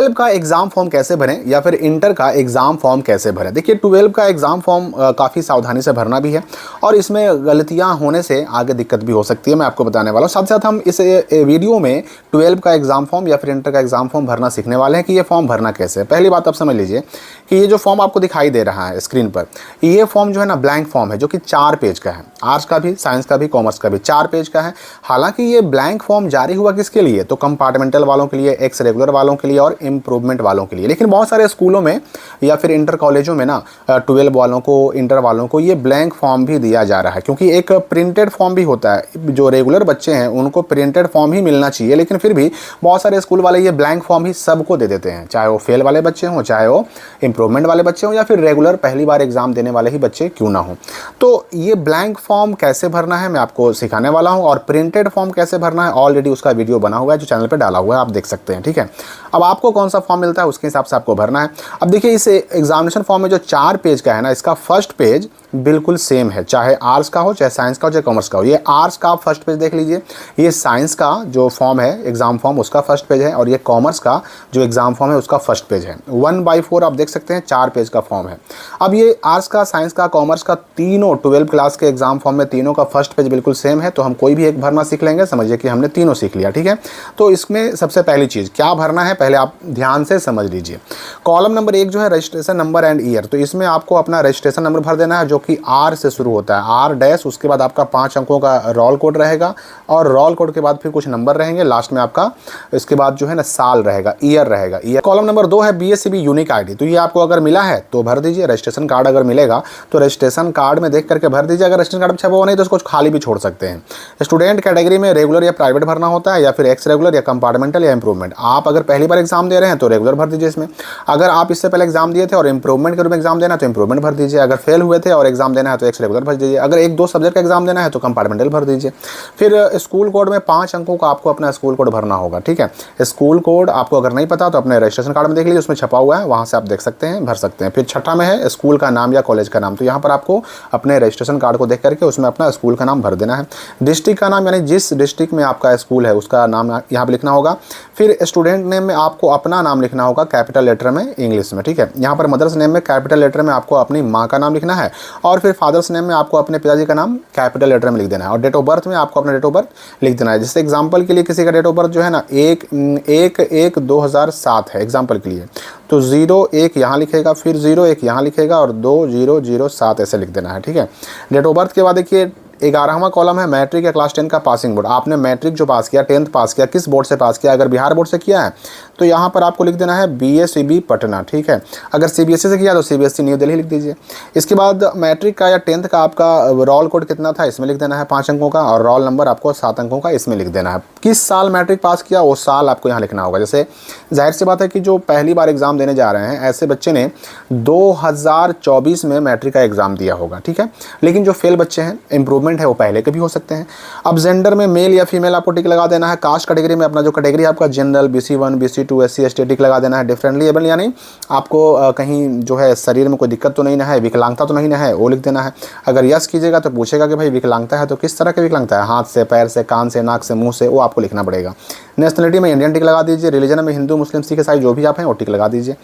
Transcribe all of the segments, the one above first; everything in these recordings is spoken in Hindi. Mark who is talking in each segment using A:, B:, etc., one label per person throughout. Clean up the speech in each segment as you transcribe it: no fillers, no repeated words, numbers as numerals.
A: 12 का एग्जाम फॉर्म कैसे भरें या फिर इंटर का एग्जाम फॉर्म कैसे भरें। देखिए 12 का एग्जाम फॉर्म काफ़ी सावधानी से भरना भी है और इसमें गलतियां होने से आगे दिक्कत भी हो सकती है, मैं आपको बताने वाला हूँ। साथ साथ हम इस वीडियो में 12 का एग्जाम फॉर्म या फिर इंटर का एग्जाम फॉर्म भरना सीखने वाले हैं कि ये फॉर्म भरना कैसे है। पहली बात आप समझ लीजिए कि ये जो फॉर्म आपको दिखाई दे रहा है स्क्रीन पर, ये फॉर्म जो है ना ब्लैंक फॉर्म है, जो कि 4 पेज का है। आर्ट्स का भी, साइंस का भी, कॉमर्स का भी 4 पेज का है। हालांकि ये ब्लैंक फॉर्म जारी हुआ किसके लिए, तो कंपार्टमेंटल वालों के लिए, एक्स रेगुलर वालों के लिए और इम्प्रूवमेंट वालों के लिए। लेकिन बहुत सारे स्कूलों में या फिर इंटर कॉलेजों में ना 12 वालों को, इंटर वालों को ये ब्लैंक फॉर्म भी दिया जा रहा है, क्योंकि एक प्रिंटेड फॉर्म भी होता है। जो रेगुलर बच्चे हैं उनको प्रिंटेड फॉर्म ही मिलना चाहिए, लेकिन फिर भी बहुत सारे स्कूल वाले ये ब्लैंक फॉर्म ही सबको दे देते हैं, चाहे वो फेल वाले बच्चे हों, चाहे वो इम्प्रूवमेंट वाले बच्चे हों या फिर रेगुलर पहली बार एग्जाम देने वाले ही बच्चे क्यों ना हो। तो ये ब्लैंक फॉर्म कैसे भरना है मैं आपको सिखाने वाला हूं, और प्रिंटेड फॉर्म कैसे भरना है ऑलरेडी उसका वीडियो बना हुआ है जो चैनल पर डाला हुआ है, आप देख सकते हैं। ठीक है, अब आपको कौन सा फॉर्म मिलता है उसके हिसाब से आपको भरना है। अब देखिए इस एग्जामिनेशन फॉर्म में जो 4 पेज का है ना, इसका फर्स्ट पेज बिल्कुल सेम है, चाहे आर्ट्स का हो, चाहे साइंस का हो, चाहे कॉमर्स का हो। ये आर्ट्स का फर्स्ट पेज देख लीजिए, ये साइंस का जो फॉर्म है एग्जाम फॉर्म उसका फर्स्ट पेज है, और ये कॉमर्स का जो एग्जाम फॉर्म है उसका फर्स्ट पेज है। 1/4 आप देख सकते हैं 4 पेज का फॉर्म है। अब ये आर्ट्स का, साइंस का, कॉमर्स का तीनों 12 क्लास के एग्जाम फॉर्म में तीनों का फर्स्ट पेज बिल्कुल सेम है, तो हम कोई भी एक भरना सीख लेंगे। समझिए कि हमने तीनों सीख लिया। ठीक है, तो इसमें सबसे पहली चीज़ क्या भरना है पहले आप ध्यान से समझ लीजिए। कॉलम नंबर 1 जो है रजिस्ट्रेशन नंबर एंड ईयर, तो इसमें आपको अपना रजिस्ट्रेशन नंबर भर देना है जो कि आर से शुरू होता है, आर डैश, उसके बाद आपका 5 अंकों का रोल कोड रहेगा और रोल कोड के बाद फिर कुछ नंबर रहेंगे, लास्ट में आपका इसके बाद जो है ना साल रहेगा, ईयर रहेगा, ईयर। कॉलम नंबर 2 है बीएससीबी यूनिक आईडी, तो ये आपको अगर मिला है तो भर दीजिए। रजिस्ट्रेशन कार्ड अगर मिलेगा तो रजिस्ट्रेशन कार्ड में देख करके भर दीजिए, अगर रजिस्ट्रेशन कार्ड में छपा हुआ नहीं तो उसको खाली भी छोड़ सकते हैं। स्टूडेंट कैटेगरी में रेगुलर या प्राइवेट भरना होता है, या फिर एक्स रेगुलर या कंपार्टमेंटल या इंप्रूवमेंट। आप अगर पहली बार एग्जाम दे रहे हैं तो रेगुलर भर दीजिए इसमें। अगर आप इससे पहले एग्जाम दिए थे और इंप्रूवमेंट के रूप में एग्जाम देना है तो इंप्रूवमेंट भर दीजिए। अगर फेल हुए थे और एग्जाम देना है तो एक्स रेगुलर भर दीजिए। अगर 1-2 सब्जेक्ट का एग्जाम देना है तो कंपार्टमेंटल भर दीजिए। फिर स्कूल कोड में 5 अंकों का आपको अपना स्कूल कोड भरना होगा। ठीक है, स्कूल कोड आपको अगर नहीं पता तो अपने रजिस्ट्रेशन कार्ड में देख लीजिए, उसमें छपा हुआ है, वहाँ से आप देख सकते हैं, भर सकते हैं। फिर छठा में है स्कूल का नाम या कॉलेज का नाम, तो यहाँ पर आपको अपने रजिस्ट्रेशन कार्ड को देख करके उसमें अपना स्कूल का नाम भर देना है। डिस्ट्रिक्ट का नाम, यानी जिस डिस्ट्रिक्ट में आपका स्कूल है उसका नाम यहाँ पर लिखना होगा। फिर स्टूडेंट नेम में आपको अपना नाम लिखना होगा कैपिटल लेटर में इंग्लिश में। ठीक है, यहाँ पर मदर्स नेम में कैपिटल लेटर में आपको अपनी माँ का नाम लिखना है, और फिर फादर्स नेम में आपको अपने पिताजी का नाम कैपिटल लेटर में लिख देना है, और डेट ऑफ बर्थ में आपको अपना डेट ऑफ बर्थ लिख देना है। जैसे एग्जांपल के लिए किसी का डेट ऑफ बर्थ जो है ना 1/1/2007 है एग्जांपल के लिए, तो 01 यहाँ लिखेगा, फिर 01 यहाँ लिखेगा और 2007 ऐसे लिख देना है। ठीक है, डेट ऑफ बर्थ के बाद देखिए 11वां कॉलम है मैट्रिक या क्लास 10 का पासिंग बोर्ड। आपने मैट्रिक जो पास किया, 10th पास किया, किस बोर्ड से पास किया। अगर बिहार बोर्ड से किया है तो यहाँ पर आपको लिख देना है BSCB पटना। ठीक है, अगर CBSE से किया तो CBSE न्यू दिल्ली लिख दीजिए। इसके बाद मैट्रिक का या 10th का आपका रोल कोड कितना था इसमें लिख देना है 5 अंकों का, और रोल नंबर आपको 7 अंकों का इसमें लिख देना है। किस साल मैट्रिक पास किया वो साल आपको यहाँ लिखना होगा। जैसे जाहिर सी बात है कि जो पहली बार एग्जाम देने जा रहे हैं ऐसे बच्चे ने 2024 में मैट्रिक का एग्जाम दिया होगा। ठीक है, लेकिन जो फेल बच्चे हैं, इंप्रूवमेंट है, वो पहले के भी हो सकते हैं। अब जेंडर में मेल या फीमेल आपको टिक लगा देना है। कास्ट कैटेगरी में अपना जो कैटेगरी आपका general, BC1 BC2 SC ST टिक लगा देना है। डिफरेंटली एबल यानी आपको कहीं जो है शरीर में कोई दिक्कत तो नहीं ना है, विकलांगता तो नहीं ना है, वो लिख देना है। अगर यस कीजिएगा तो पूछेगा कि भाई विकलांगता है तो किस तरह की विकलांगता है, हाथ से, पैर से, कान से, नाक से, मुंह से, वो आपको लिखना पड़ेगा। नेशनलिटी में इंडियन टिक लगा दीजिए। रिलीजन में हिंदू, मुस्लिम, सिख, ईसाई जो भी आप हैं वो टिक लगा दीजिए।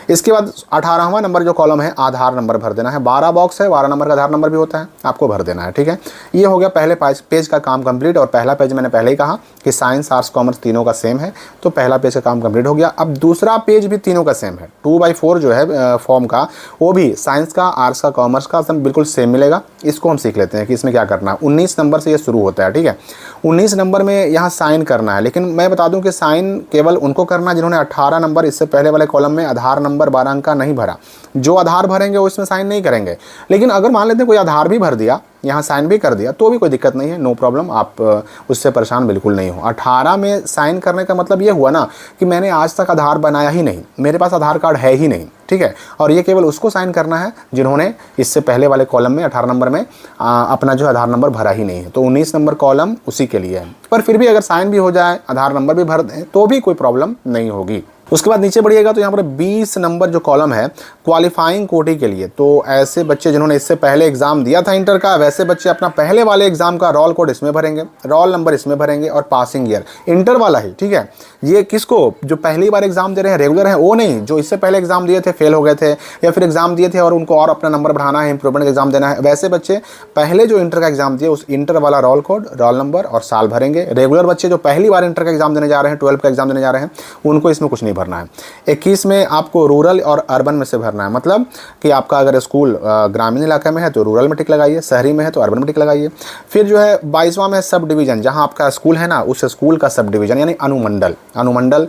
A: इसके बाद 18वां नंबर जो कॉलम है आधार नंबर भर देना है। 12 बॉक्स है, 12 नंबर का आधार नंबर भी होता है, आपको भर देना है। ठीक है, ये हो गया पहले पेज का काम कंप्लीट। और पहला पेज मैंने पहले ही कहा कि साइंस, आर्ट्स, कॉमर्स तीनों का सेम है, तो पहला पेज का काम कंप्लीट हो गया। अब दूसरा पेज भी तीनों का सेम है। 2/4 जो है फॉर्म का, वो भी साइंस का, आर्ट्स का, कॉमर्स का सब बिल्कुल सेम मिलेगा। इसको हम सीख लेते हैं कि इसमें क्या करना है। 19 नंबर से ये शुरू होता है। ठीक है, 19 नंबर में यहाँ साइन करना है, लेकिन मैं बता दूं कि साइन केवल उनको करना है जिन्होंने 18 नंबर इससे पहले वाले कॉलम में आधार नंबर 12 अंक का नहीं भरा। जो आधार भरेंगे वो इसमें साइन नहीं करेंगे, लेकिन अगर मान लेते हैं कोई आधार भी भर दिया, यहाँ साइन भी कर दिया, तो भी कोई दिक्कत नहीं है, नो प्रॉब्लम, आप उससे परेशान बिल्कुल नहीं हो। 18 में साइन करने का मतलब ये हुआ ना कि मैंने आज तक आधार बनाया ही नहीं, मेरे पास आधार कार्ड है ही नहीं। ठीक है, और ये केवल उसको साइन करना है जिन्होंने इससे पहले वाले कॉलम में 18 नंबर में अपना जो आधार नंबर भरा ही नहीं है, तो 19 नंबर कॉलम उसी के लिए है। पर फिर भी अगर साइन भी हो जाए, आधार नंबर भी भर दें, तो भी कोई प्रॉब्लम नहीं होगी। उसके बाद नीचे बढ़िएगा तो यहाँ पर 20 नंबर जो कॉलम है क्वालिफाइंग कोटी के लिए, तो ऐसे बच्चे जिन्होंने इससे पहले एग्जाम दिया था इंटर का, वैसे बच्चे अपना पहले वाले एग्जाम का रोल कोड इसमें भरेंगे, रोल नंबर इसमें भरेंगे और पासिंग ईयर इंटर वाला ही, ठीक है। ये किसको, जो पहली बार एग्जाम दे रहे हैं रेगुलर है वो नहीं, जो इससे पहले एग्जाम दिए थे फेल हो गए थे या फिर एग्जाम दिए थे और उनको और अपना नंबर बढ़ाना है, इंप्रूवमेंट एग्जाम देना है, वैसे बच्चे पहले जो इंटर का एग्जाम दिए उस इंटर वाला रोल कोड, रोल नंबर और साल भरेंगे। रेगुलर बच्चे जो पहली बार इंटर का एग्जाम देने जा रहे हैं, 12 का एग्जाम देने जा रहे हैं, उनको इसमें कुछ नहीं भरना है। 21 में आपको रूरल और अर्बन में से भरना है, मतलब कि आपका अगर स्कूल ग्रामीण इलाके में है तो रूरल में टिक लगाइए, शहरी में है तो अर्बन में टिक लगाइए। फिर जो है 22वां में सब डिवीजन, जहां आपका स्कूल है ना उस स्कूल का सब डिवीजन यानी अनुमंडल। अनुमंडल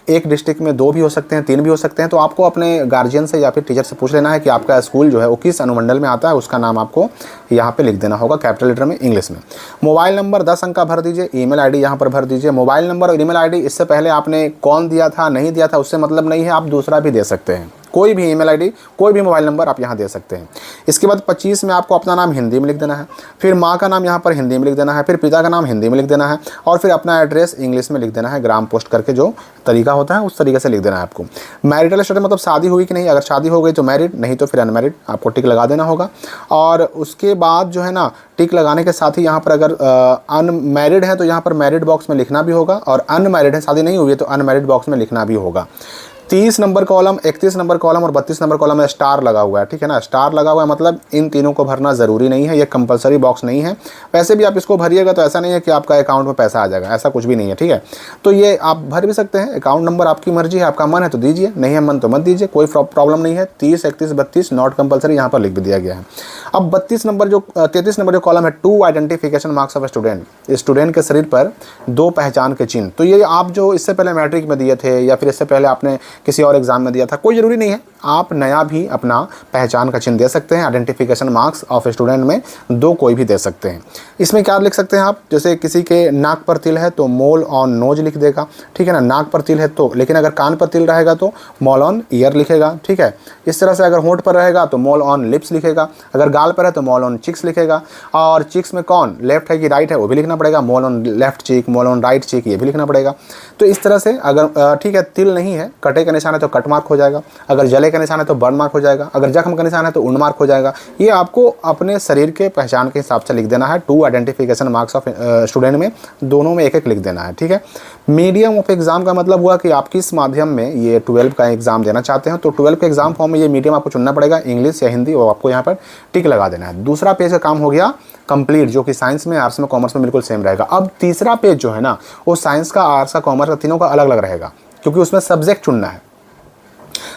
A: एक डिस्ट्रिक्ट में 2 भी हो सकते हैं, 3 भी हो सकते हैं, तो आपको अपने गार्जियन से या फिर टीचर से पूछ लेना है कि आपका स्कूल जो है वो किस अनुमंडल में आता है, उसका नाम आपको यहाँ पे लिख देना होगा कैपिटल लेटर में इंग्लिश में। मोबाइल नंबर 10 अंक का भर दीजिए, ईमेल आईडी यहाँ पर भर दीजिए। मोबाइल नंबर और ईमेल आईडी इससे पहले आपने कौन दिया था नहीं दिया था उससे मतलब नहीं है, आप दूसरा भी दे सकते हैं, कोई भी ईमेल आईडी कोई भी मोबाइल नंबर आप यहाँ दे सकते हैं। इसके बाद 25 में आपको अपना नाम हिंदी में लिख देना है, फिर माँ का नाम यहाँ पर हिंदी में लिख देना है, फिर पिता का नाम हिंदी में लिख देना है और फिर अपना एड्रेस इंग्लिश में लिख देना है, ग्राम पोस्ट करके जो तरीका होता है उस तरीके से लिख देना है आपको। मैरिटल स्टेटस मतलब शादी हुई कि नहीं, अगर शादी हो गई तो मैरिड, नहीं तो फिर अनमैरिड, आपको टिक लगा देना होगा। और उसके बाद जो है ना टिक लगाने के साथ ही यहाँ पर अगर अनमैरिड है तो यहाँ पर मैरिड बॉक्स में लिखना भी होगा और अनमैरिड है, शादी नहीं हुई है तो अनमैरिड बॉक्स में लिखना भी होगा। 30 नंबर कॉलम, 31 नंबर कॉलम और 32 नंबर कॉलम में स्टार लगा हुआ है, ठीक है ना। स्टार लगा हुआ है मतलब इन तीनों को भरना ज़रूरी नहीं है, ये कंपलसरी बॉक्स नहीं है। वैसे भी आप इसको भरिएगा तो ऐसा नहीं है कि आपका अकाउंट में पैसा आ जाएगा, ऐसा कुछ भी नहीं है, ठीक है। तो ये आप भर भी सकते हैं, अकाउंट नंबर आपकी मर्जी है, आपका मन है तो दीजिए, नहीं है मन तो मत दीजिए, कोई प्रॉब्लम नहीं है। 30, 31, 32 नॉट कंपलसरी यहाँ पर लिख भी दिया गया है। अब 33 नंबर जो कॉलम है, 2 identification marks of student, student के शरीर पर 2 पहचान के चिन्ह। तो ये आप जो इससे पहले मैट्रिक में दिए थे या फिर इससे पहले आपने किसी और एग्जाम में दिया था, कोई ज़रूरी नहीं है, आप नया भी अपना पहचान का चिन्ह दे सकते हैं। आइडेंटिफिकेशन मार्क्स ऑफ स्टूडेंट में 2 कोई भी दे सकते हैं। इसमें क्या लिख सकते हैं आप, जैसे किसी के नाक पर तिल है तो मोल ऑन नोज लिख देगा, ठीक है ना, नाक पर तिल है तो, लेकिन अगर कान पर तिल रहेगा तो मोल ऑन ईयर लिखेगा, ठीक है। इस तरह से अगर होंठ पर रहेगा तो मोल ऑन लिप्स लिखेगा, अगर गाल पर है तो मोल ऑन चिक्स लिखेगा। और चिक्स में कौन लेफ्ट है कि राइट है वो भी लिखना पड़ेगा, mole on left cheek, mole on right cheek, ये भी लिखना पड़ेगा। तो इस तरह से अगर ठीक है तिल नहीं है, कटे का निशान है तो कट मार्क हो जाएगा, अगर जले का निशान है तो बर्न मार्क हो जाएगा, अगर जख्म का निशान है तो उंड मार्क हो जाएगा। ये आपको अपने शरीर के पहचान के हिसाब से लिख देना है। 2 आइडेंटिफिकेशन मार्क्स ऑफ स्टूडेंट में दोनों में एक लिख देना है, ठीक है। मीडियम ऑफ एग्जाम का मतलब हुआ कि आप किस माध्यम में ये 12 का एग्जाम देना चाहते हैं, तो 12 के एग्जाम फॉर्म में ये मीडियम आपको चुनना पड़ेगा, इंग्लिश या हिंदी, और आपको यहाँ पर टिक लगा देना है। दूसरा पेज का काम हो गया कंप्लीट, जो कि साइंस में, आर्ट्स में, कॉमर्स में बिल्कुल सेम रहेगा। अब तीसरा पेज जो है ना वो साइंस का, आर्ट्स का, कॉमर्स का, तीनों का अलग अलग रहेगा क्योंकि उसमें सब्जेक्ट चुनना है।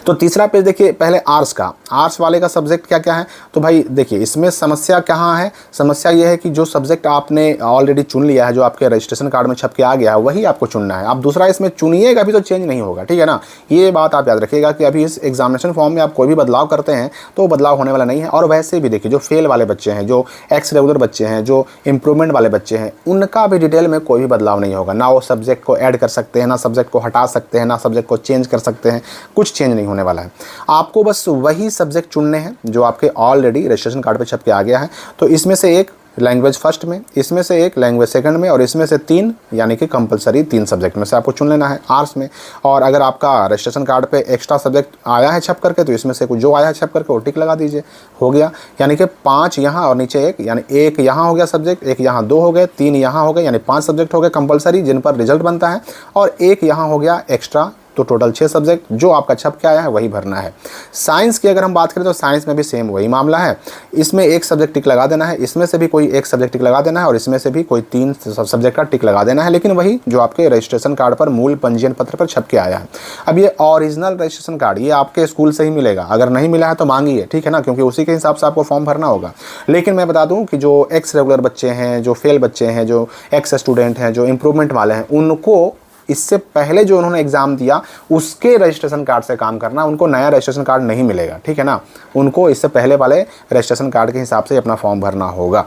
A: तो तीसरा पेज देखिए, पहले आर्ट्स का, आर्ट्स वाले का सब्जेक्ट क्या क्या है, तो भाई देखिए इसमें समस्या कहाँ है, समस्या ये है कि जो सब्जेक्ट आपने ऑलरेडी चुन लिया है, जो आपके रजिस्ट्रेशन कार्ड में छप के आ गया है, वही आपको चुनना है। आप दूसरा इसमें चुनिएगा अभी तो चेंज नहीं होगा, ठीक है ना। ये बात आप याद रखिएगा कि अभी इस एग्जामिनेशन फॉर्म में आप कोई भी बदलाव करते हैं तो बदलाव होने वाला नहीं है। और वैसे भी देखिए जो फेल वाले बच्चे हैं, जो एक्स रेगुलर बच्चे हैं, जो इंप्रूवमेंट वाले बच्चे हैं, उनका भी डिटेल में कोई भी बदलाव नहीं होगा। ना वो सब्जेक्ट को ऐड कर सकते हैं, ना सब्जेक्ट को हटा सकते हैं, ना सब्जेक्ट को चेंज कर सकते हैं, कुछ चेंज नहीं होने वाला है। आपको बस वही सब्जेक्ट चुनने हैं जो आपके ऑलरेडी रजिस्ट्रेशन कार्ड पे छप के आ गया है। तो इसमें से एक लैंग्वेज फर्स्ट में, इसमें से एक लैंग्वेज सेकंड में, और इसमें से 3 यानी कि कंपलसरी 3 सब्जेक्ट में से आपको चुन लेना है आर्ट्स में। और अगर आपका रजिस्ट्रेशन कार्ड पे एक्स्ट्रा सब्जेक्ट आया है छप करके तो इसमें से कुछ जो आया है छप करके वो टिक लगा दीजिए, हो गया। यानी कि 5 यहाँ और नीचे 1, यानी 1 यहाँ हो गया सब्जेक्ट, 1 यहाँ 2 हो गए, 3 यहाँ हो गए, यानी 5 सब्जेक्ट हो गए कंपलसरी जिन पर रिजल्ट बनता है, और 1 यहाँ हो गया एक्स्ट्रा। तो टोटल 6 सब्जेक्ट जो आपका छप के आया है वही भरना है। साइंस की अगर हम बात करें तो साइंस में भी सेम वही मामला है। इसमें 1 सब्जेक्ट टिक लगा देना है, इसमें से भी कोई 1 सब्जेक्ट टिक लगा देना है, और इसमें से भी कोई 3 सब्जेक्ट का टिक लगा देना है, लेकिन वही जो आपके रजिस्ट्रेशन कार्ड पर, मूल पंजीयन पत्र पर छप के आया है। अब ये ओरिजिनल रजिस्ट्रेशन कार्ड ये आपके स्कूल से ही मिलेगा, अगर नहीं मिला है तो मांगिए, ठीक है ना, क्योंकि उसी के हिसाब से आपको फॉर्म भरना होगा। लेकिन मैं बता दूं कि जो एक्स रेगुलर बच्चे हैं, जो फेल बच्चे हैं, जो एक्स स्टूडेंट हैं, जो इंप्रूवमेंट वाले हैं, उनको इससे पहले जो उन्होंने एग्जाम दिया उसके रजिस्ट्रेशन कार्ड से काम करना, उनको नया रजिस्ट्रेशन कार्ड नहीं मिलेगा, ठीक है ना। उनको इससे पहले वाले रजिस्ट्रेशन कार्ड के हिसाब से अपना फॉर्म भरना होगा।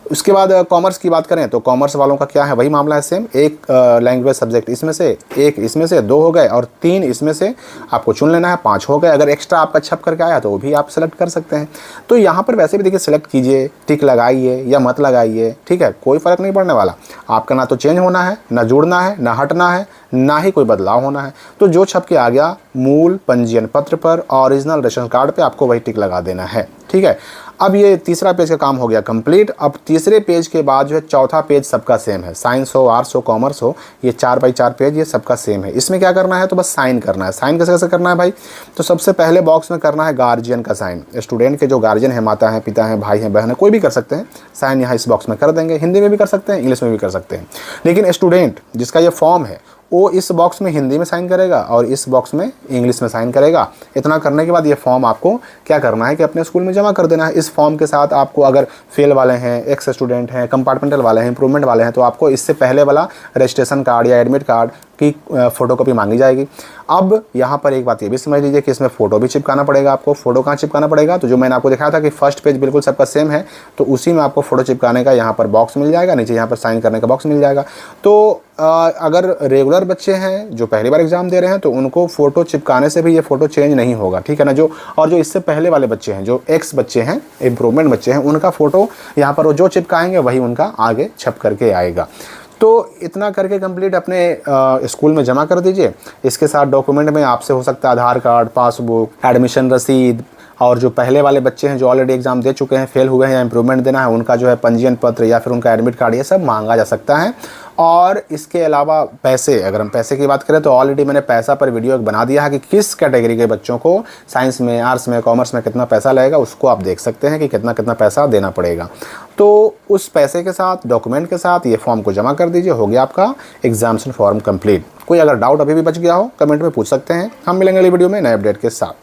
A: उसके बाद कॉमर्स की बात करें तो कॉमर्स वालों का क्या है, वही मामला है सेम। एक लैंग्वेज सब्जेक्ट इसमें से, एक इसमें से, 2 हो गए और 3 इसमें से आपको चुन लेना है, 5 हो गए। अगर एक्स्ट्रा आपका छप करके आया तो वो भी आप सेलेक्ट कर सकते हैं। तो यहाँ पर वैसे भी देखिए सेलेक्ट कीजिए, टिक लगाइए या मत लगाइए, ठीक है, कोई फ़र्क नहीं पड़ने वाला। आपका ना तो चेंज होना है, ना जुड़ना है, ना हटना है, ना ही कोई बदलाव होना है। तो जो छप के आ गया मूल पंजीयन पत्र पर, ओरिजिनल रेशन कार्ड पे आपको वही टिक लगा देना है, ठीक है। अब ये तीसरा पेज का काम हो गया कंप्लीट। अब तीसरे पेज के बाद जो है चौथा पेज सबका सेम है, साइंस हो, आर्ट्स हो, कॉमर्स हो, ये 4x4 पेज ये सबका सेम है। इसमें क्या करना है, तो बस साइन करना है। साइन कैसे कैसे करना है भाई, तो सबसे पहले बॉक्स में करना है गार्जियन का साइन। स्टूडेंट के जो गार्जियन है, माता है, पिता है, भाई है, बहन है, कोई भी कर सकते हैं, साइन यहाँ इस बॉक्स में कर देंगे। हिंदी में भी कर सकते हैं, इंग्लिश में भी कर सकते हैं, लेकिन स्टूडेंट जिसका ये फॉर्म है वो इस बॉक्स में हिंदी में साइन करेगा और इस बॉक्स में इंग्लिश में साइन करेगा। इतना करने के बाद ये फॉर्म आपको क्या करना है कि अपने स्कूल में जमा कर देना है। इस फॉर्म के साथ आपको अगर फेल वाले हैं, एक्स स्टूडेंट हैं, कंपार्टमेंटल वाले हैं, इंप्रूवमेंट वाले हैं, तो आपको इससे पहले वाला रजिस्ट्रेशन कार्ड या एडमिट कार्ड की फ़ोटोकॉपी मांगी जाएगी। अब यहाँ पर एक बात ये भी समझ लीजिए कि इसमें फ़ोटो भी चिपकाना पड़ेगा आपको। फ़ोटो कहाँ चिपकाना पड़ेगा, तो जो मैंने आपको दिखाया था कि फर्स्ट पेज बिल्कुल सबका सेम है, तो उसी में आपको फ़ोटो चिपकाने का यहाँ पर बॉक्स मिल जाएगा, नीचे यहाँ पर साइन करने का बॉक्स मिल जाएगा। तो अगर रेगुलर बच्चे हैं जो पहली बार एग्ज़ाम दे रहे हैं तो उनको फ़ोटो चिपकाने से भी ये फ़ोटो चेंज नहीं होगा, ठीक है ना। जो इससे पहले वाले बच्चे हैं, जो एक्स बच्चे हैं, इम्प्रूवमेंट बच्चे हैं, उनका फ़ोटो यहाँ पर वो जो चिपकाएंगे वही उनका आगे छप करके आएगा। तो इतना करके कंप्लीट अपने स्कूल में जमा कर दीजिए। इसके साथ डॉक्यूमेंट में आपसे हो सकता है आधार कार्ड, पासबुक, एडमिशन रसीद, और जो पहले वाले बच्चे हैं जो ऑलरेडी एग्जाम दे चुके हैं, फेल हुए हैं या इंप्रूवमेंट देना है, उनका जो है पंजीयन पत्र या फिर उनका एडमिट कार्ड, ये सब मांगा जा सकता है। और इसके अलावा पैसे, अगर हम पैसे की बात करें तो ऑलरेडी मैंने पैसा पर वीडियो बना दिया है कि किस कैटेगरी के बच्चों को साइंस में, आर्ट्स में, कॉमर्स में कितना पैसा लगेगा, उसको आप देख सकते हैं कि कितना कितना पैसा देना पड़ेगा। तो उस पैसे के साथ, डॉक्यूमेंट के साथ ये फॉर्म को जमा कर दीजिए, हो गया आपका एग्जामिनेशन फॉर्म कंप्लीट। कोई अगर डाउट अभी भी बच गया हो कमेंट में पूछ सकते हैं। हम मिलेंगे अगली वीडियो में नए अपडेट के साथ।